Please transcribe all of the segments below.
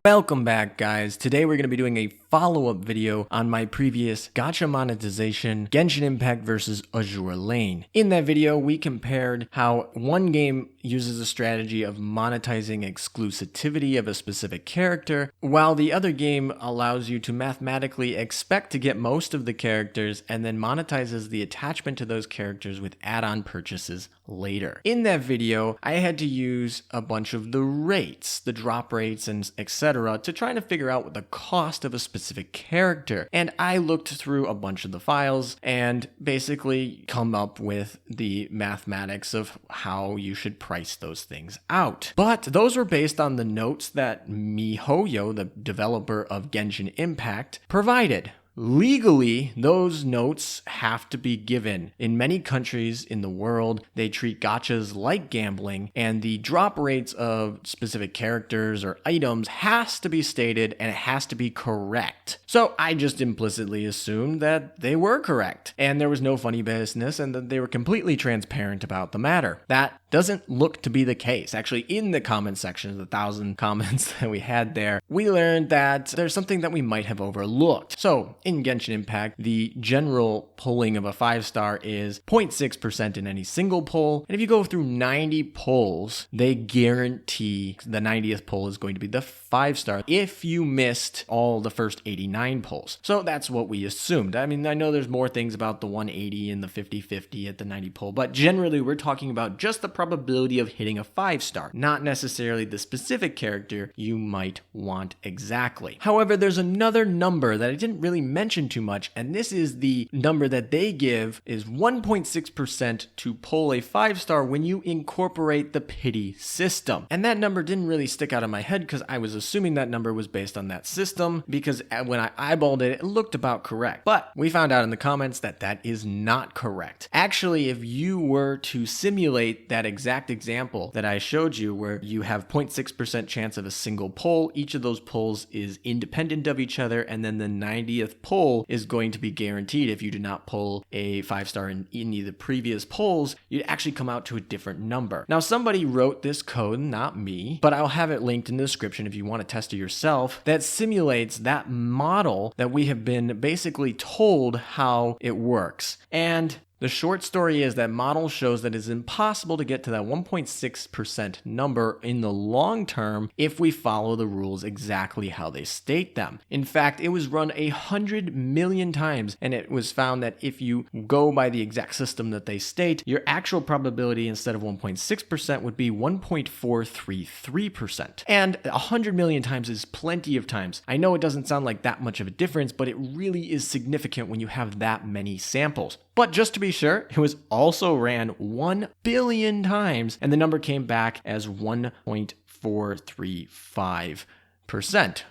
Welcome back, guys. Today we're going to be doing a follow-up video on my previous Gacha monetization, Genshin Impact versus Azure Lane. In that video, we compared how one game uses a strategy of monetizing exclusivity of a specific character, while the other game allows you to mathematically expect to get most of the characters and then monetizes the attachment to those characters with add-on purchases later. In that video, I had to use a bunch of the rates, the drop rates and etc. to try to figure out what the cost of a specific character. And I looked through a bunch of the files and basically come up with the mathematics of how you should price those things out. But those were based on the notes that miHoYo, the developer of Genshin Impact, provided. Legally, those notes have to be given. In many countries in the world, they treat gachas like gambling, and the drop rates of specific characters or items has to be stated, and it has to be correct. So I just implicitly assumed that they were correct, and there was no funny business, and that they were completely transparent about the matter. That doesn't look to be the case. Actually, in the comment section, the 1,000 comments that we had there, we learned that there's something that we might have overlooked. So, in Genshin Impact, the general pulling of a 5-star is 0.6% in any single pull, and if you go through 90 pulls, they guarantee the 90th pull is going to be the 5-star if you missed all the first 89 pulls. So that's what we assumed. I mean, I know there's more things about the 180 and the 50-50 at the 90 pull, but generally we're talking about just the probability of hitting a 5-star, not necessarily the specific character you might want exactly. However, there's another number that I didn't really mention too much, and this is the number that they give is 1.6% to pull a 5-star when you incorporate the pity system. And that number didn't really stick out of my head because I was assuming that number was based on that system, because when I eyeballed it, it looked about correct. But we found out in the comments that that is not correct. Actually, if you were to simulate that exact example that I showed you, where you have 0.6% chance of a single pull, each of those pulls is independent of each other, and then the 90th pull is going to be guaranteed. If you do not pull a 5-star in any of the previous pulls, you'd actually come out to a different number. Now, somebody wrote this code, not me, but I'll have it linked in the description if you want to test it yourself, that simulates that model that we have been basically told how it works. And the short story is that model shows that it's impossible to get to that 1.6% number in the long term if we follow the rules exactly how they state them. In fact, it was run 100 million times, and it was found that if you go by the exact system that they state, your actual probability instead of 1.6% would be 1.433%. And 100 million times is plenty of times. I know it doesn't sound like that much of a difference, but it really is significant when you have that many samples. But just to be sure, it was also ran 1 billion times, and the number came back as 1.435%.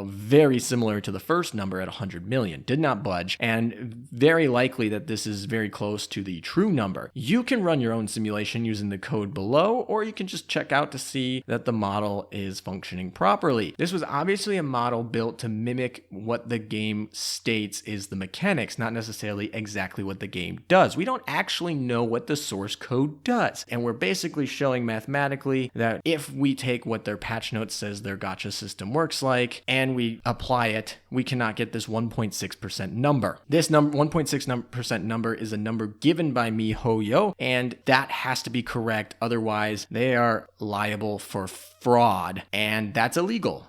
Very similar to the first number at 100 million. Did not budge, and very likely that this is very close to the true number. You can run your own simulation using the code below, or you can just check out to see that the model is functioning properly. This was obviously a model built to mimic what the game states is the mechanics, not necessarily exactly what the game does. We don't actually know what the source code does, and we're basically showing mathematically that if we take what their patch notes says their gacha system works like, and we apply it, we cannot get this 1.6% number. This 1.6% number is a number given by miHoYo, and that has to be correct. Otherwise, they are liable for fraud, and that's illegal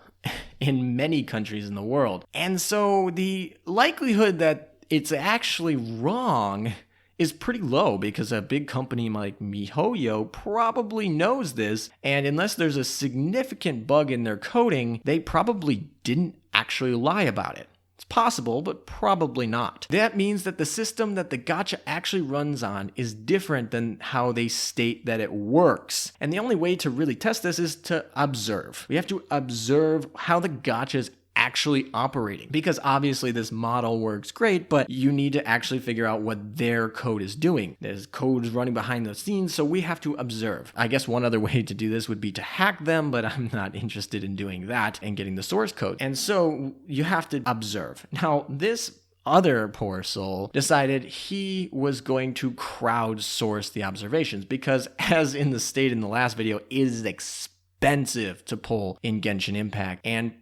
in many countries in the world. And so the likelihood that it's actually wrong is pretty low, because a big company like miHoYo probably knows this, and unless there's a significant bug in their coding, they probably didn't actually lie about it. It's possible, but probably not. That means that the system that the gacha actually runs on is different than how they state that it works. And the only way to really test this is to observe. We have to observe how the gacha is actually operating, because obviously this model works great, but you need to actually figure out what their code is doing. There's code running behind the scenes, so we have to observe. I guess one other way to do this would be to hack them, but I'm not interested in doing that and getting the source code. And so you have to observe. Now, this other poor soul decided he was going to crowdsource the observations, because as in the state in the last video, it is expensive to pull in Genshin Impact. And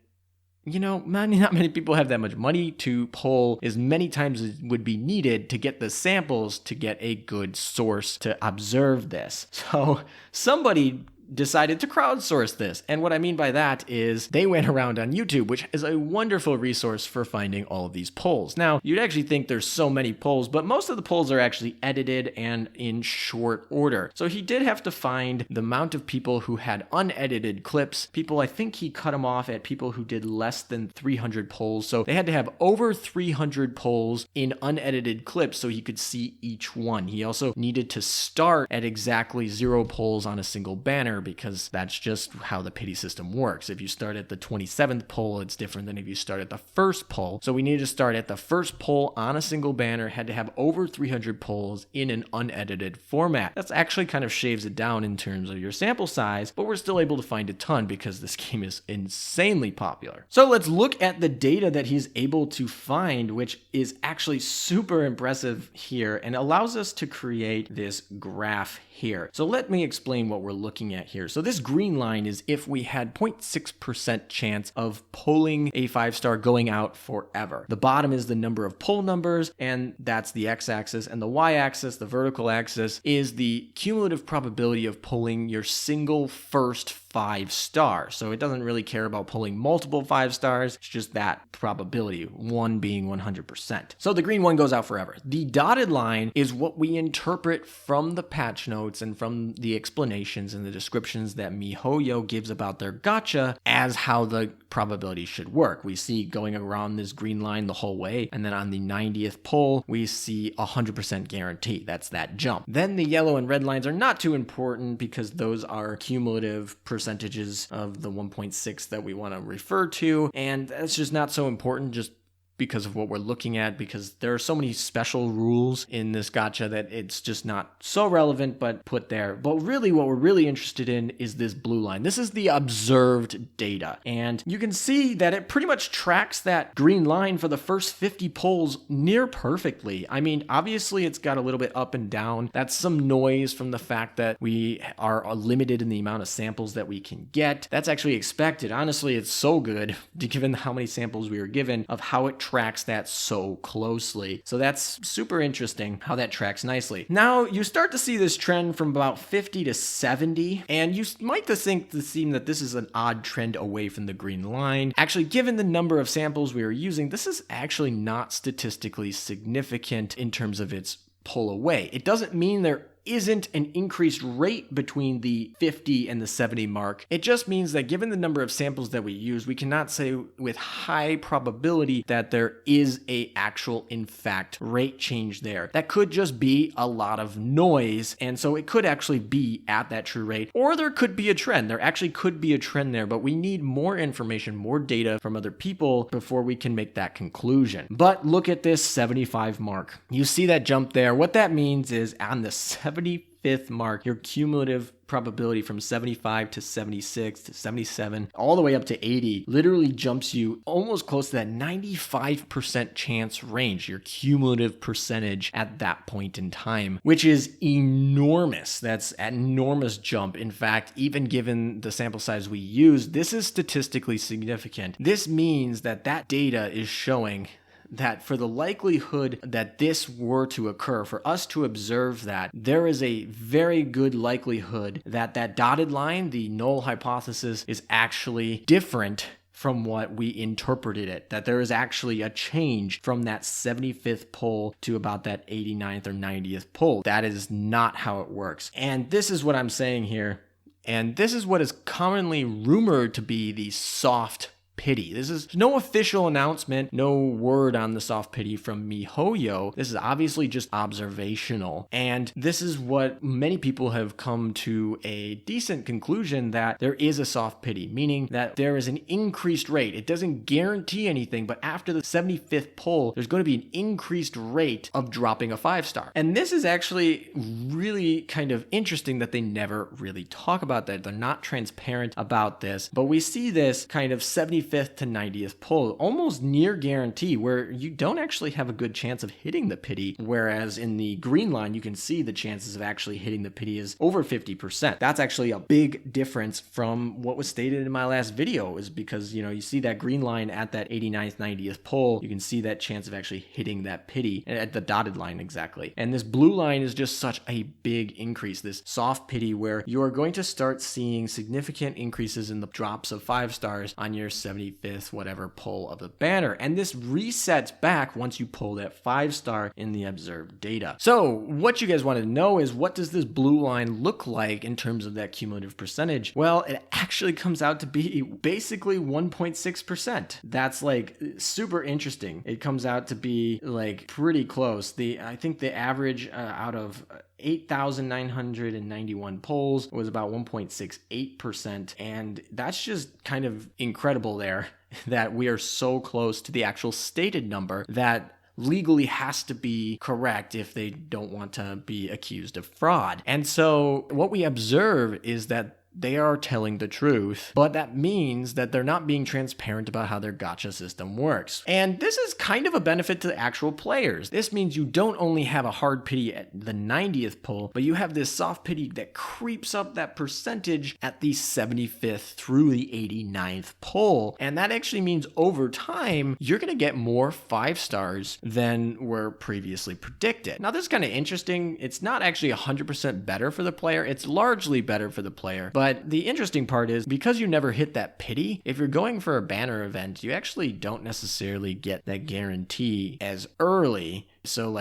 not many people have that much money to pull as many times as would be needed to get the samples to get a good source to observe this. So somebody decided to crowdsource this. And what I mean by that is they went around on YouTube, which is a wonderful resource for finding all of these polls. Now, you'd actually think there's so many polls, but most of the polls are actually edited and in short order. So he did have to find the amount of people who had unedited clips. I think he cut them off at people who did less than 300 polls. So they had to have over 300 polls in unedited clips so he could see each one. He also needed to start at exactly 0 polls on a single banner, because that's just how the pity system works. If you start at the 27th poll, it's different than if you start at the first poll. So we needed to start at the first poll on a single banner, had to have over 300 polls in an unedited format. That's actually kind of shaves it down in terms of your sample size, but we're still able to find a ton because this game is insanely popular. So let's look at the data that he's able to find, which is actually super impressive here and allows us to create this graph here. So let me explain what we're looking at here. So this green line is if we had 0.6% chance of pulling a 5-star going out forever. The bottom is the number of pull numbers, and that's the x-axis, and the y-axis, the vertical axis, is the cumulative probability of pulling your single first 5-star. So it doesn't really care about pulling multiple 5 stars. It's just that probability, one being 100%. So the green one goes out forever. The dotted line is what we interpret from the patch notes and from the explanations and the descriptions that miHoYo gives about their gacha as how the probability should work. We see going around this green line the whole way, and then on the 90th pull, we see 100% guarantee. That's that jump. Then the yellow and red lines are not too important because those are cumulative percentages of the 1.6 that we want to refer to, and that's just not so important just because of what we're looking at, because there are so many special rules in this gacha that it's just not so relevant, but put there. But really what we're really interested in is this blue line. This is the observed data, and you can see that it pretty much tracks that green line for the first 50 polls near perfectly. I mean, obviously it's got a little bit up and down. That's some noise from the fact that we are limited in the amount of samples that we can get. That's actually expected. Honestly, it's so good given how many samples we were given of how it tracks that so closely. So that's super interesting how that tracks nicely. Now you start to see this trend from about 50 to 70, and you might think that this is an odd trend away from the green line. Actually, given the number of samples we are using, this is actually not statistically significant in terms of its pull away. It doesn't mean there isn't an increased rate between the 50 and the 70 mark. It just means that given the number of samples that we use, we cannot say with high probability that there is a actual, in fact, rate change there. That could just be a lot of noise, and so it could actually be at that true rate, or there could be a trend. There actually could be a trend there, but we need more information, more data from other people before we can make that conclusion. But look at this 75 mark. You see that jump there. What that means is on the 75th mark, your cumulative probability from 75 to 76 to 77 all the way up to 80 literally jumps you almost close to that 95% chance range, your cumulative percentage at that point in time, which is enormous. That's an enormous jump. In fact, even given the sample size we use, this is statistically significant. This means that that data is showing that for the likelihood that this were to occur, for us to observe that, there is a very good likelihood that that dotted line, the null hypothesis, is actually different from what we interpreted it, that there is actually a change from that 75th pull to about that 89th or 90th pull. That is not how it works. And this is what I'm saying here. And this is what is commonly rumored to be the soft pity. This is no official announcement, no word on the soft pity from miHoYo. This is obviously just observational. And this is what many people have come to a decent conclusion, that there is a soft pity, meaning that there is an increased rate. It doesn't guarantee anything, but after the 75th pull, there's going to be an increased rate of dropping a 5-star. And this is actually really kind of interesting that they never really talk about that. They're not transparent about this, but we see this kind of 75 75th to 90th pull, almost near guarantee, where you don't actually have a good chance of hitting the pity, whereas in the green line, you can see the chances of actually hitting the pity is over 50%. That's actually a big difference from what was stated in my last video, is because, you see that green line at that 89th, 90th pull, you can see that chance of actually hitting that pity at the dotted line exactly. And this blue line is just such a big increase, this soft pity, where you are going to start seeing significant increases in the drops of 5 stars on your 75th whatever pull of the banner. And this resets back once you pull that 5 star in the observed data. So what you guys want to know is, what does this blue line look like in terms of that cumulative percentage? Well, it actually comes out to be basically 1.6%. That's like super interesting. It comes out to be like pretty close. I think the average out of 8,991 polls was about 1.68%. And that's just kind of incredible there, that we are so close to the actual stated number that legally has to be correct if they don't want to be accused of fraud. And so what we observe is that they are telling the truth, but that means that they're not being transparent about how their gacha system works. And this is kind of a benefit to the actual players. This means you don't only have a hard pity at the 90th pull, but you have this soft pity that creeps up that percentage at the 75th through the 89th pull. And that actually means over time, you're going to get more 5 stars than were previously predicted. Now, this is kind of interesting. It's not actually 100% better for the player. It's largely better for the player. But the interesting part is, because you never hit that pity, if you're going for a banner event, you actually don't necessarily get that guarantee as early. So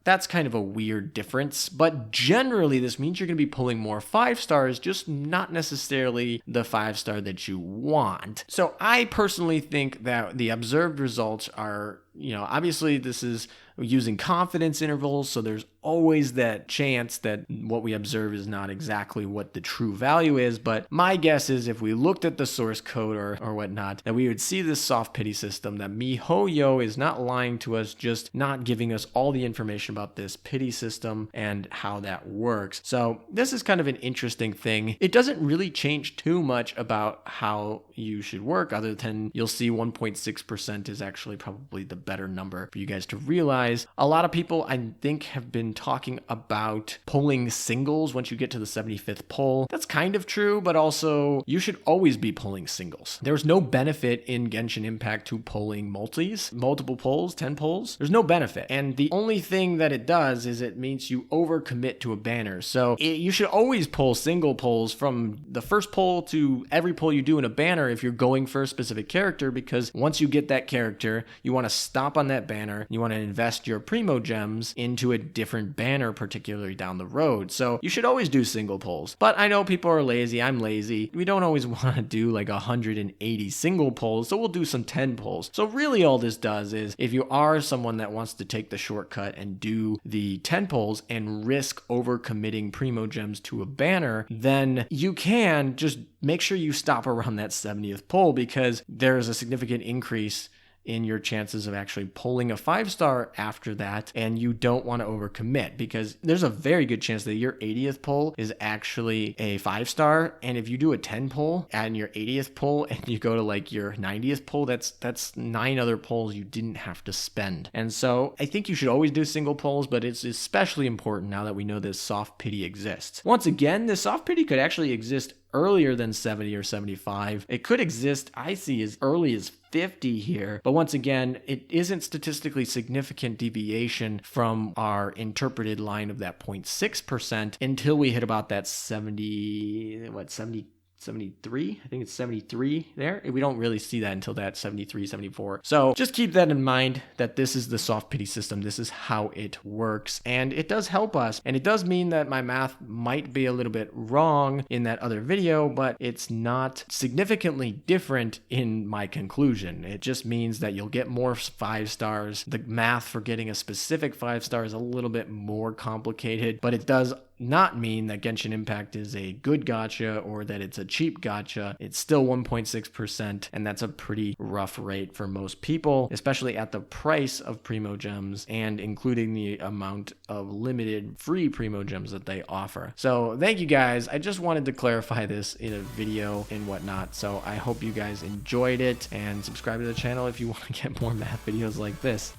that's kind of a weird difference, but generally this means you're going to be pulling more 5 stars, just not necessarily the 5 star that you want. So I personally think that the observed results are, obviously this is using confidence intervals, so there's always that chance that what we observe is not exactly what the true value is. But my guess is, if we looked at the source code or whatnot, that we would see this soft pity system, that miHoYo is not lying to us, just not giving us all the information about this pity system and how that works. So this is kind of an interesting thing. It doesn't really change too much about how you should work, other than you'll see 1.6% is actually probably the better number for you guys to realize. A lot of people, I think, have been talking about pulling singles once you get to the 75th pull. That's kind of true, but also you should always be pulling singles. There's no benefit in Genshin Impact to pulling multiple pulls, 10 pulls. There's no benefit. And the only thing that it does is it means you overcommit to a banner. So you should always pull single pulls from the first pull to every pull you do in a banner if you're going for a specific character, because once you get that character, you want to stop on that banner. You want to invest your primo gems into a different banner, particularly down the road. So you should always do single pulls. But I know people are lazy. I'm lazy. We don't always want to do 180 single pulls, so we'll do some 10 pulls. So really all this does is, if you are someone that wants to take the shortcut and do the 10 pulls and risk overcommitting primo gems to a banner, then you can just make sure you stop around that 70th pull, because there's a significant increase in your chances of actually pulling a 5 star after that, and you don't want to overcommit, because there's a very good chance that your 80th pull is actually a 5 star, and if you do a 10 pull and your 80th pull and you go to your 90th pull, that's 9 other pulls you didn't have to spend. And so I think you should always do single pulls, but it's especially important now that we know this soft pity exists. Once again, this soft pity could actually exist earlier than 70 or 75. It could exist, I see, as early as 50 here. But once again, it isn't statistically significant deviation from our interpreted line of that 0.6% until we hit about that 73? I think it's 73 there. We don't really see that until that 73, 74. So just keep that in mind, that this is the soft pity system. This is how it works. And it does help us. And it does mean that my math might be a little bit wrong in that other video, but it's not significantly different in my conclusion. It just means that you'll get more 5 stars. The math for getting a specific 5 star is a little bit more complicated, but it does not mean that Genshin Impact is a good gacha or that it's a cheap gacha. It's still 1.6%, and that's a pretty rough rate for most people, especially at the price of Primo Gems and including the amount of limited free Primo Gems that they offer. So thank you guys. I just wanted to clarify this in a video and whatnot. So I hope you guys enjoyed it, and subscribe to the channel if you want to get more math videos like this.